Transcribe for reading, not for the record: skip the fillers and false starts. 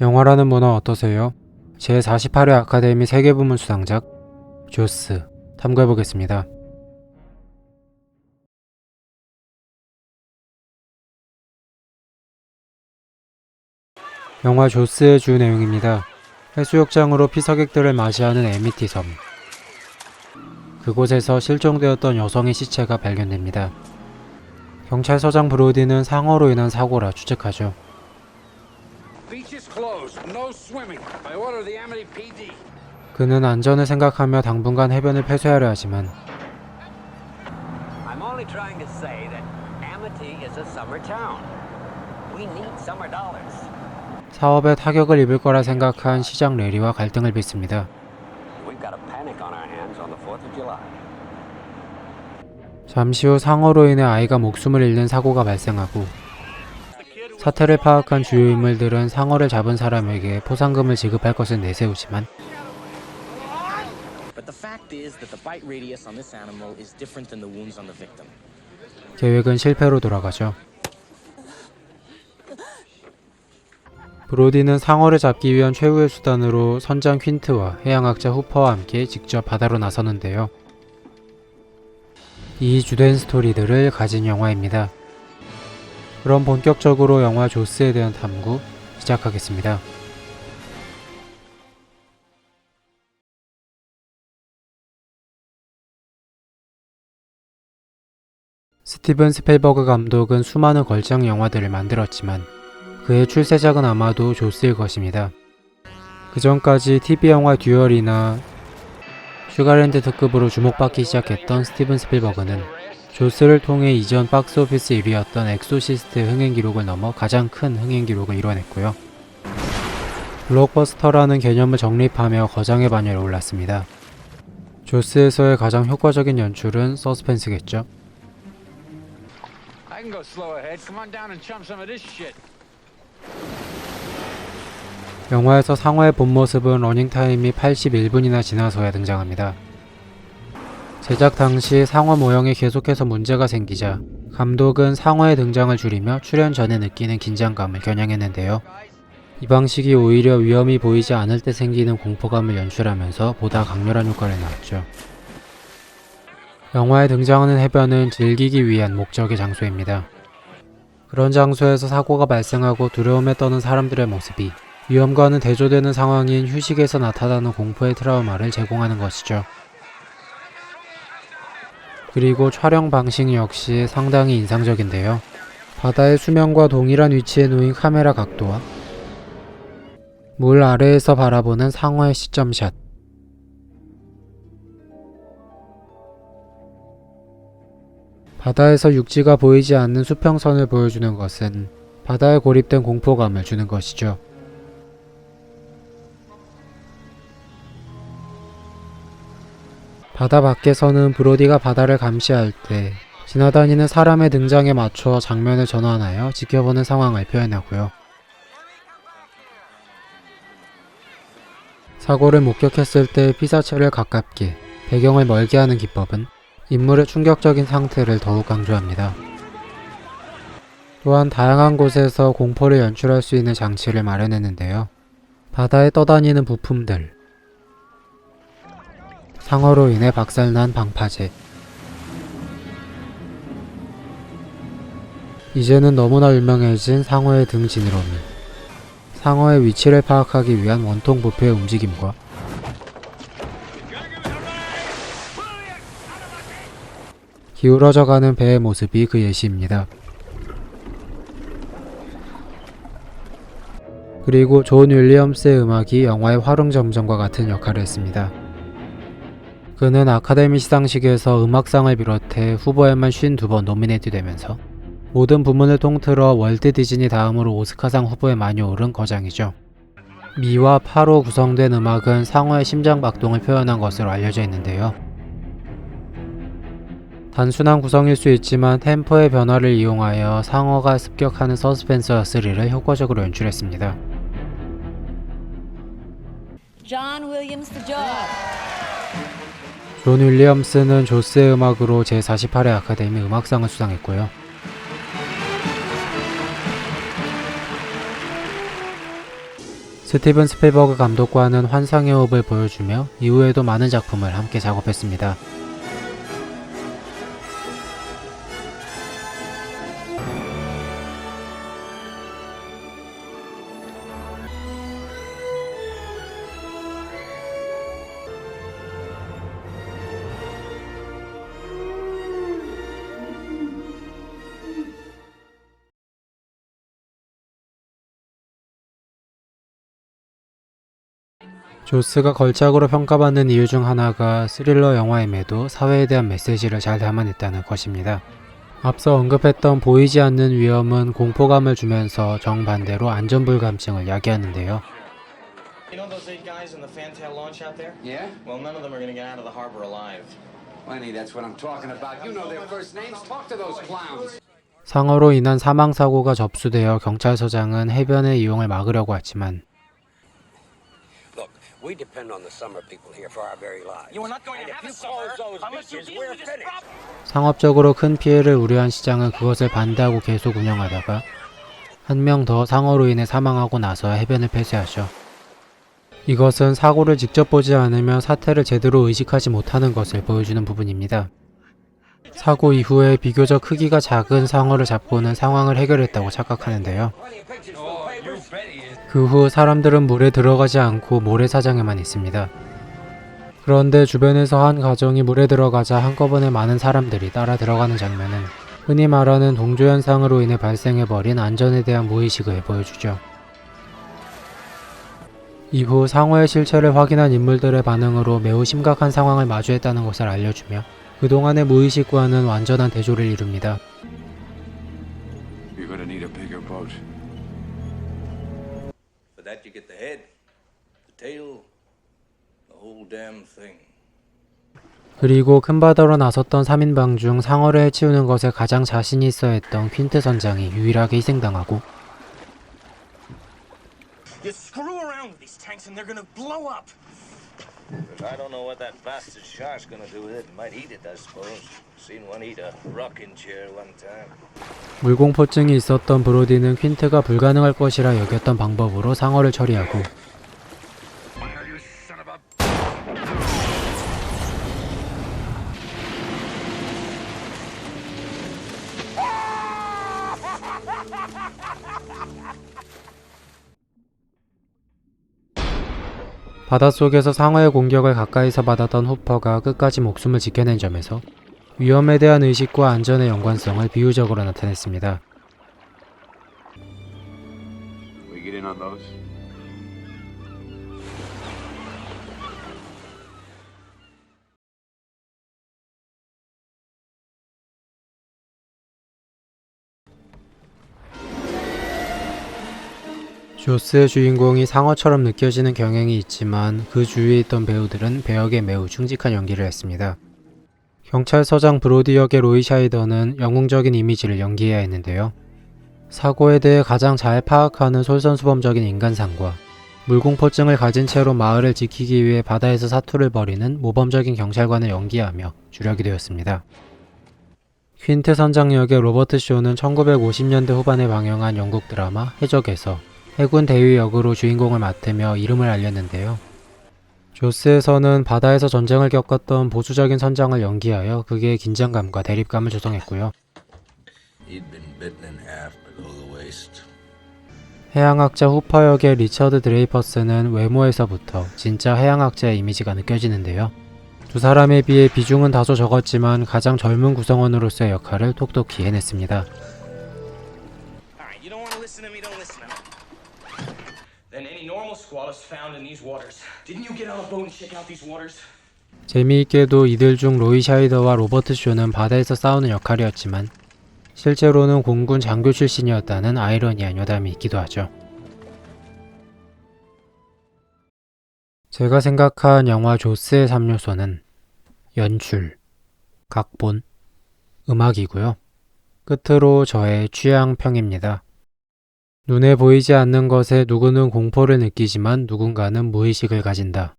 영화라는 문화 어떠세요? 제48회 아카데미 세계부문 수상작 조스 탐구해보겠습니다. 영화 조스의 주 내용입니다. 해수욕장으로 피서객들을 맞이하는 애미티 섬. 그곳에서 실종되었던 여성의 시체가 발견됩니다. 경찰서장 브로디는 상어로 인한 사고라 추측하죠. 그는 안전을 생각하며 당분간 해변을 폐쇄하려 하지만 사업에 타격을 입을 거라 생각한 시장 레리와 갈등을 빚습니다. 잠시 후 상어로 인해 아이가 목숨을 잃는 사고가 발생하고 사태를 파악한 주요 인물들은 상어를 잡은 사람에게 포상금을 지급할 것을 내세우지만 계획은 실패로 돌아가죠. 브로디는 상어를 잡기 위한 최후의 수단으로 선장 퀸트와 해양학자 후퍼와 함께 직접 바다로 나서는데요. 이 주된 스토리들을 가진 영화입니다. 그럼 본격적으로 영화 조스에 대한 탐구 시작하겠습니다. 스티븐 스필버그 감독은 수많은 걸작 영화들을 만들었지만 그의 출세작은 아마도 조스일 것입니다. 그 전까지 TV영화 듀얼이나 슈가랜드 특급으로 주목받기 시작했던 스티븐 스필버그는 조스를 통해 이전 박스오피스 1위였던 엑소시스트의 흥행 기록을 넘어 가장 큰 흥행 기록을 이뤄냈고요. 블록버스터라는 개념을 정립하며 거장의 반열에 올랐습니다. 조스에서의 가장 효과적인 연출은 서스펜스겠죠. 영화에서 상어의 본 모습은 러닝타임이 81분이나 지나서야 등장합니다. 제작 당시 상어 모형에 계속해서 문제가 생기자 감독은 상어의 등장을 줄이며 출연 전에 느끼는 긴장감을 겨냥했는데요. 이 방식이 오히려 위험이 보이지 않을 때 생기는 공포감을 연출하면서 보다 강렬한 효과를 낳았죠. 영화에 등장하는 해변은 즐기기 위한 목적의 장소입니다. 그런 장소에서 사고가 발생하고 두려움에 떠는 사람들의 모습이 위험과는 대조되는 상황인 휴식에서 나타나는 공포의 트라우마를 제공하는 것이죠. 그리고 촬영 방식 역시 상당히 인상적인데요. 바다의 수면과 동일한 위치에 놓인 카메라 각도와 물 아래에서 바라보는 상어의 시점샷, 바다에서 육지가 보이지 않는 수평선을 보여주는 것은 바다에 고립된 공포감을 주는 것이죠. 바다 밖에서는 브로디가 바다를 감시할 때 지나다니는 사람의 등장에 맞춰 장면을 전환하여 지켜보는 상황을 표현하고요. 사고를 목격했을 때 피사체를 가깝게, 배경을 멀게 하는 기법은 인물의 충격적인 상태를 더욱 강조합니다. 또한 다양한 곳에서 공포를 연출할 수 있는 장치를 마련했는데요. 바다에 떠다니는 부품들, 상어로 인해 박살난 방파제, 이제는 너무나 유명해진 상어의 등 지느러미, 상어의 위치를 파악하기 위한 원통 부표의 움직임과 기울어져가는 배의 모습이 그 예시입니다. 그리고 존 윌리엄스의 음악이 영화의 화릉점정과 같은 역할을 했습니다. 그는 아카데미 시상식에서 음악상을 비롯해 후보에만 52번 노미네이트 되면서 모든 부문을 통틀어 월트 디즈니 다음으로 오스카상 후보에 많이 오른 거장이죠. 미와 파로 구성된 음악은 상어의 심장 박동을 표현한 것으로 알려져 있는데요. 단순한 구성일 수 있지만 템포의 변화를 이용하여 상어가 습격하는 서스펜스와 스릴을 효과적으로 연출했습니다. 존 윌리엄스는 조스의 음악으로 제48회 아카데미 음악상을 수상했고요. 스티븐 스필버그 감독과는 환상의 호흡을 보여주며 이후에도 많은 작품을 함께 작업했습니다. 조스가 걸작으로 평가받는 이유 중 하나가 스릴러 영화임에도 사회에 대한 메시지를 잘 담아냈다는 것입니다. 앞서 언급했던 보이지 않는 위험은 공포감을 주면서 정반대로 안전불감증을 야기하는데요. You know those 8 guys in the Fantail launch out there? Yeah? Well, none of them are going to get out of the harbor alive. Lenny, that's what I'm talking about. You know their first names. Talk to those clowns. 상어로 인한 사망사고가 접수되어 경찰서장은 해변의 이용을 막으려고 했지만 Look, we depend on the summer people here for our very lives. You are not going to have a summer unless you deal with this problem. 상업적으로 큰 피해를 우려한 시장은 그것을 반대하고 계속 운영하다가 한 명 더 상어로 인해 사망하고 나서야 해변을 폐쇄하죠. 이것은 사고를 직접 보지 않으면 사태를 제대로 의식하지 못하는 것을 보여주는 부분입니다. 사고 이후에 비교적 크기가 작은 상어를 잡고는 상황을 해결했다고 착각하는데요. 그 후 사람들은 물에 들어가지 않고 모래사장에만 있습니다. 그런데 주변에서 한 가정이 물에 들어가자 한꺼번에 많은 사람들이 따라 들어가는 장면은 흔히 말하는 동조현상으로 인해 발생해버린 안전에 대한 무의식을 보여주죠. 이후 상어의 실체를 확인한 인물들의 반응으로 매우 심각한 상황을 마주했다는 것을 알려주며 그동안의 무의식과는 완전한 대조를 이룹니다. You're gonna need a bigger boat. For that you get the head, the tail, the whole damn thing. 그리고 큰 바다로 나섰던 3인방 중 상어를 해치우는 것에 가장 자신이 있어 했던 퀸트 선장이 유일하게 희생당하고 You screw around with these tanks and they're going to blow up. I don't know what that bastard shark's gonna do with it. Might eat it, I suppose. Seen one eat a rocking chair one time. 물공포증이 있었던 브로디는 퀸트가 불가능할 것이라 여겼던 방법으로 상어를 처리하고 바닷속에서 상어의 공격을 가까이서 받았던 후퍼가 끝까지 목숨을 지켜낸 점에서 위험에 대한 의식과 안전의 연관성을 비유적으로 나타냈습니다. We get in on those? 조스의 주인공이 상어처럼 느껴지는 경향이 있지만 그 주위에 있던 배우들은 배역에 매우 충직한 연기를 했습니다. 경찰서장 브로디 역의 로이 샤이더는 영웅적인 이미지를 연기해야 했는데요. 사고에 대해 가장 잘 파악하는 솔선수범적인 인간상과 물공포증을 가진 채로 마을을 지키기 위해 바다에서 사투를 벌이는 모범적인 경찰관을 연기하며 주력이 되었습니다. 퀸트 선장 역의 로버트 쇼는 1950년대 후반에 방영한 영국 드라마 해적에서 해군 대위 역으로 주인공을 맡으며 이름을 알렸는데요. 조스에서는 바다에서 전쟁을 겪었던 보수적인 선장을 연기하여 극의 긴장감과 대립감을 조성했고요. He'd been bitten in half below the waist. 해양학자 후퍼 역의 리처드 드레이퍼스는 외모에서부터 진짜 해양학자의 이미지가 느껴지는데요. 두 사람에 비해 비중은 다소 적었지만 가장 젊은 구성원으로서의 역할을 톡톡히 해냈습니다. Alright, you don't want to listen to me, don't listen to me. Then any normal squal is found in these waters. Didn't you get on a boat and check out these waters? 재미있게도 이들 중 로이 샤이더와 로버트 쇼는 바다에서 싸우는 역할이었지만 실제로는 공군 장교 출신이었다는 아이러니한 여담이 있기도 하죠. 제가 생각한 영화 조스의 3요소는 연출, 각본, 음악이고요. 끝으로 저의 취향평입니다. 눈에 보이지 않는 것에 누구는 공포를 느끼지만 누군가는 무의식을 가진다.